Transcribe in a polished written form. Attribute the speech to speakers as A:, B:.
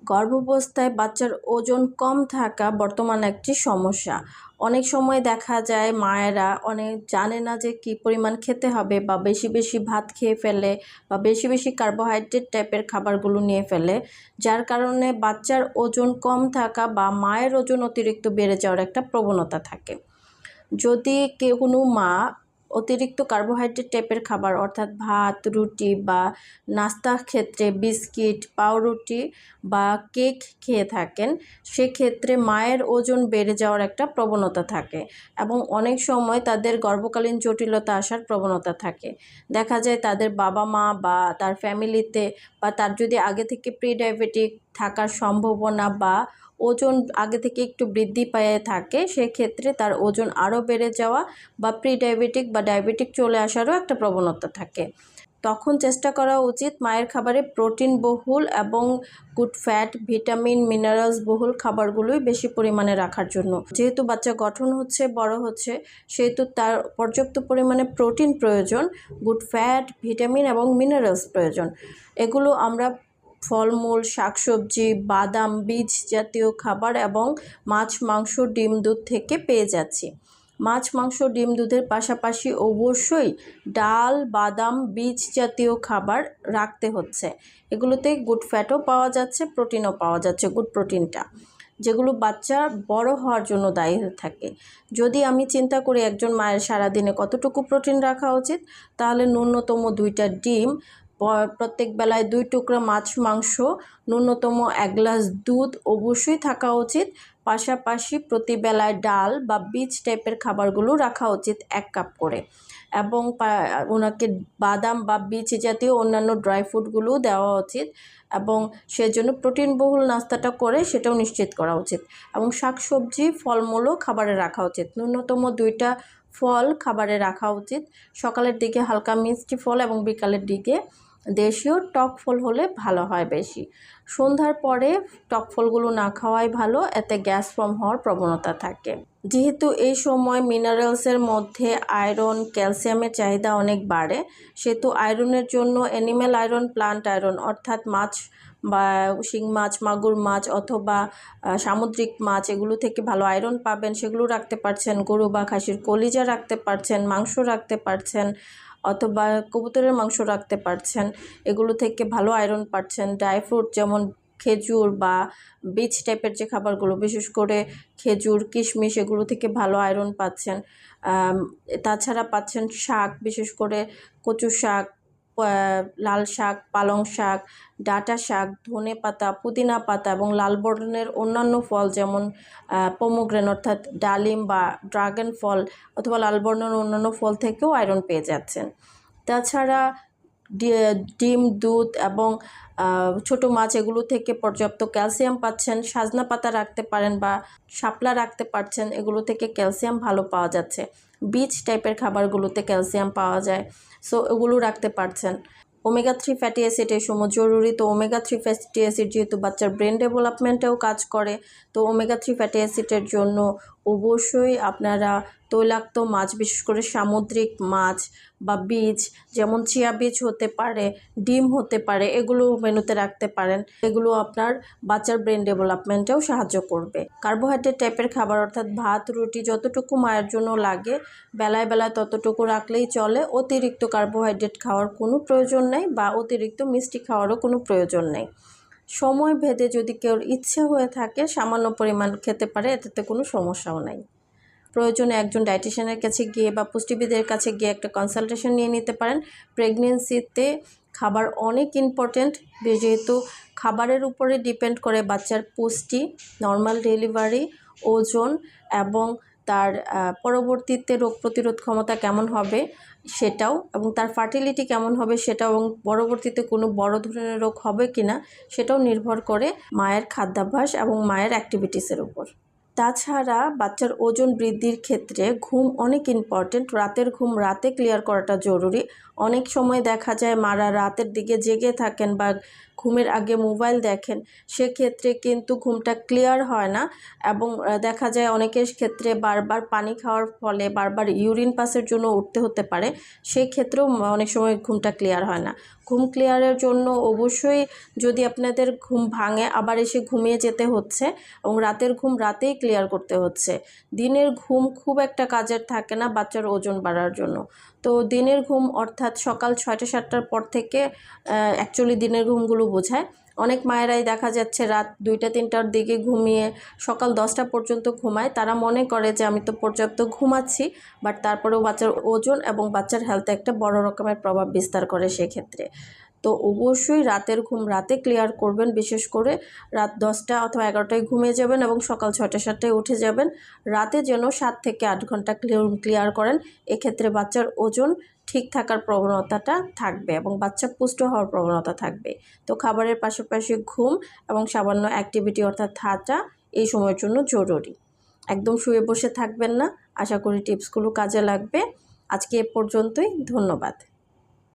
A: গর্ভাবস্থায় বাচ্চার ওজন কম থাকা বর্তমানে একটি সমস্যা। অনেক সময় দেখা যায় মায়েরা অনেক জানে না যে কী পরিমাণ খেতে হবে, বা বেশি বেশি ভাত খেয়ে ফেলে, বা বেশি বেশি কার্বোহাইড্রেট টাইপের খাবারগুলো নিয়ে ফেলে, যার কারণে বাচ্চার ওজন কম থাকা বা মায়ের ওজন অতিরিক্ত বেড়ে যাওয়ার একটা প্রবণতা থাকে। যদি কোনো মা অতিরিক্ত কার্বোহাইড্রেট টাইপের খাবার অর্থাৎ ভাত, রুটি বা নাস্তার ক্ষেত্রে বিস্কিট, পাউরুটি বা কেক খেয়ে থাকেন, সেক্ষেত্রে মায়ের ওজন বেড়ে যাওয়ার একটা প্রবণতা থাকে এবং অনেক সময় তাদের গর্ভকালীন জটিলতা আসার প্রবণতা থাকে। দেখা যায় তাদের বাবা মা বা তার ফ্যামিলিতে বা তার যদি আগে থেকে প্রি ডায়াবেটিক থাকার সম্ভাবনা বা ওজন আগে থেকে একটু বৃদ্ধি পেয়ে থাকে, সেক্ষেত্রে তার ওজন আরও বেড়ে যাওয়া বা প্রি ডায়াবেটিক বা ডায়াবেটিক চলে আসারও একটা প্রবণতা থাকে। তখন চেষ্টা করা উচিত মায়ের খাবারে প্রোটিন বহুল এবং গুড ফ্যাট, ভিটামিন, মিনারেলস বহুল খাবারগুলোই বেশি পরিমাণে রাখার জন্য। যেহেতু বাচ্চা গঠন হচ্ছে, বড় হচ্ছে, সেহেতু তার পর্যাপ্ত পরিমাণে প্রোটিন প্রয়োজন, গুড ফ্যাট, ভিটামিন এবং মিনারেলস প্রয়োজন। এগুলো আমরা ফলমূল, শাকসবজি, বাদাম, বীজ জাতীয় খাবার এবং মাছ, মাংস, ডিম, দুধ থেকে পেয়ে যাচ্ছি। মাছ, মাংস, ডিম, দুধের পাশাপাশি অবশ্যই ডাল, বাদাম, বীজ জাতীয় খাবার রাখতে হচ্ছে। এগুলোতে গুড ফ্যাটও পাওয়া যাচ্ছে, প্রোটিনও পাওয়া যাচ্ছে, গুড প্রোটিনটা, যেগুলো বাচ্চা বড় হওয়ার জন্য দায়ী হয়ে থাকে। যদি আমি চিন্তা করি একজন মায়ের সারাদিনে কতটুকু প্রোটিন রাখা উচিত, তাহলে ন্যূনতম 2টা ডিম, প্রত্যেক বেলায় 2 টুকরা মাছ, মাংস, ন্যূনতম 1 গ্লাস দুধ অবশ্যই থাকা উচিত। পাশাপাশি প্রতি বেলায় ডাল বা বীজ টাইপের খাবারগুলো রাখা উচিত 1 কাপ করে, এবং ওনাকে বাদাম বা বীজ জাতীয় অন্যান্য ড্রাই ফ্রুটগুলোও দেওয়া উচিত, এবং সেজন্য প্রোটিনবহুল নাস্তাটা করে সেটাও নিশ্চিত করা উচিত। এবং শাকসবজি, ফলমূলও খাবারে রাখা উচিত, ন্যূনতম 2টা ফল খাবারে রাখা উচিত। সকালের দিকে হালকা মিষ্টি ফল এবং বিকালের দিকে দেশীয় টক ফল হলে ভালো হয় বেশি। সন্ধ্যার পরে টক ফলগুলো না খাওয়াই ভালো, এতে গ্যাস ফর্ম হওয়ার প্রবণতা থাকে। যেহেতু এই সময় মিনারেলসের মধ্যে আয়রন, ক্যালসিয়ামের চাহিদা অনেক বাড়ে, সেহেতু আয়রনের জন্য অ্যানিম্যাল আয়রন, প্লান্ট আয়রন অর্থাৎ মাছ বা শিং মাছ, মাগুর মাছ অথবা সামুদ্রিক মাছ, এগুলো থেকে ভালো আয়রন পাবেন, সেগুলো রাখতে পারছেন। গরু বা খাসির কলিজা রাখতে পারছেন, মাংস রাখতে পারছেন, অথবা কবুতরের মাংস রাখতে পারছেন, এগুলো থেকে ভালো আয়রন পাচ্ছেন। ড্রাই ফ্রুট যেমন খেজুর বা বীজ টাইপের যে খাবারগুলো, বিশেষ করে খেজুর, কিশমিশ, এগুলো থেকে ভালো আয়রন পাচ্ছেন। তাছাড়া পাচ্ছেন শাক, বিশেষ করে কচু শাক, লাল শাক, পালং শাক, ডাঁটা শাক, ধনে পাতা, পুদিনা পাতা এবং লাল বর্ণের অন্যান্য ফল যেমন পমোগ্রেনেট অর্থাৎ ডালিম বা ড্রাগন ফল অথবা লাল বর্ণের অন্যান্য ফল থেকেও আয়রন পেয়ে যাচ্ছেন। তাছাড়া ডিম, দুধ এবং ছোটো মাছ, এগুলো থেকে পর্যাপ্ত ক্যালসিয়াম পাচ্ছেন। সাজনা পাতা রাখতে পারেন বা শাপলা রাখতে পারছেন, এগুলো থেকে ক্যালসিয়াম ভালো পাওয়া যাচ্ছে। বীজ টাইপের খাবারগুলোতে ক্যালসিয়াম পাওয়া যায়, সো এগুলো রাখতে পারছেন। ওমেগা 3 ফ্যাটি অ্যাসিড এই সময় জরুরি। তো ওমেগা 3 ফ্যাটি অ্যাসিড যেহেতু বাচ্চার ব্রেন ডেভেলপমেন্টেও কাজ করে, তো ওমেগা 3 ফ্যাটি অ্যাসিডের জন্য অবশ্যই আপনারা তৈলাক্ত মাছ, বিশেষ করে সামুদ্রিক মাছ বা বীজ যেমন চিয়া বীজ হতে পারে, ডিম হতে পারে, এগুলো মেনুতে রাখতে পারেন। এগুলো আপনার বাচ্চার ব্রেন ডেভেলপমেন্টেও সাহায্য করবে। কার্বোহাইড্রেট টাইপের খাবার অর্থাৎ ভাত, রুটি যতটুকু মায়ের জন্য লাগে বেলায় বেলায় ততটুকু রাখলেই চলে। অতিরিক্ত কার্বোহাইড্রেট খাওয়ার কোনো প্রয়োজন নেই বা অতিরিক্ত মিষ্টি খাওয়ারও কোনো প্রয়োজন নেই। সময় ভেদে যদি কেউ ইচ্ছে হয়ে থাকে সামান্য পরিমাণ খেতে পারে, এতে কোনো সমস্যাও নাই। প্রয়োজনে একজন ডায়েটিশিয়ানের কাছে গিয়ে বা পুষ্টিবিদের কাছে গিয়ে একটা কনসালটেশন নিয়ে নিতে পারেন। প্রেগনেন্সিতে খাবার অনেক ইম্পর্ট্যান্ট, যেহেতু খাবারের উপরে ডিপেন্ড করে বাচ্চার পুষ্টি, নর্মাল ডেলিভারি, ওজন এবং তার পরবর্তীতে রোগ প্রতিরোধ ক্ষমতা কেমন হবে সেটাও, এবং তার ফার্টিলিটি কেমন হবে সেটাও, এবং পরবর্তীতে কোনো বড় ধরনের রোগ হবে কি না সেটাও নির্ভর করে মায়ের খাদ্যাভ্যাস এবং মায়ের অ্যাক্টিভিটিসের উপর। তাছাড়া বাচ্চার ওজন বৃদ্ধির ক্ষেত্রে ঘুম অনেক ইম্পর্ট্যান্ট। রাতের ঘুম রাতে ক্লিয়ার করাটা জরুরি। অনেক সময় দেখা যায় মারা রাতের দিকে জেগে থাকেন বা ঘুমের আগে মোবাইল দেখেন, সেক্ষেত্রে কিন্তু ঘুমটা ক্লিয়ার হয় না এবং দেখা যায় অনেকের ক্ষেত্রে বারবার পানি খাওয়ার ফলে বারবার ইউরিন পাসের জন্য উঠতে হতে পারে, সেক্ষেত্রেও অনেক সময় ঘুমটা ক্লিয়ার হয় না। ঘুম ক্লিয়ারের জন্য অবশ্যই যদি আপনাদের ঘুম ভাঙে আবার এসে ঘুমিয়ে যেতে হচ্ছে এবং রাতের ঘুম রাতেই ক্লিয়ার করতে হচ্ছে। দিনের ঘুম খুব একটা কাজের থাকে না বাচ্চার ওজন বাড়ার জন্য। তো দিনের ঘুম অর্থাৎ সকাল 6টা-7টার পর থেকে অ্যাকচুয়ালি দিনের ঘুমগুলো বোঝায়। অনেক মায়েরাই দেখা যাচ্ছে রাত 2টা-3টার দিকে ঘুমিয়ে সকাল 10টা পর্যন্ত ঘুমায়। তারা মনে করে যে আমি তো পর্যাপ্ত ঘুমাচ্ছি, বাট তারপরেও বাচ্চার ওজন এবং বাচ্চার হেলথে একটা বড় রকমের প্রভাব বিস্তার করে সেক্ষেত্রে। তো অবশ্যই রাতের ঘুম রাতে ক্লিয়ার করবেন, বিশেষ করে রাত 10টা অথবা 11টায় ঘুমিয়ে যাবেন এবং সকাল 6টা-7টায় উঠে যাবেন। রাতে যেন 7 থেকে 8 ঘন্টা ক্লিয়ার করেন। এক্ষেত্রে বাচ্চার ওজন ঠিক থাকার প্রবণতাটা থাকবে এবং বাচ্চা পুষ্ট হওয়ার প্রবণতা থাকবে। তো খাবারের পাশাপাশি ঘুম এবং সামান্য অ্যাক্টিভিটি অর্থাৎ হাঁটা এই সময়ের জন্য জরুরি। একদম শুয়ে বসে থাকবেন না। আশা করি টিপসগুলো কাজে লাগবে। আজকে এ পর্যন্তই। ধন্যবাদ।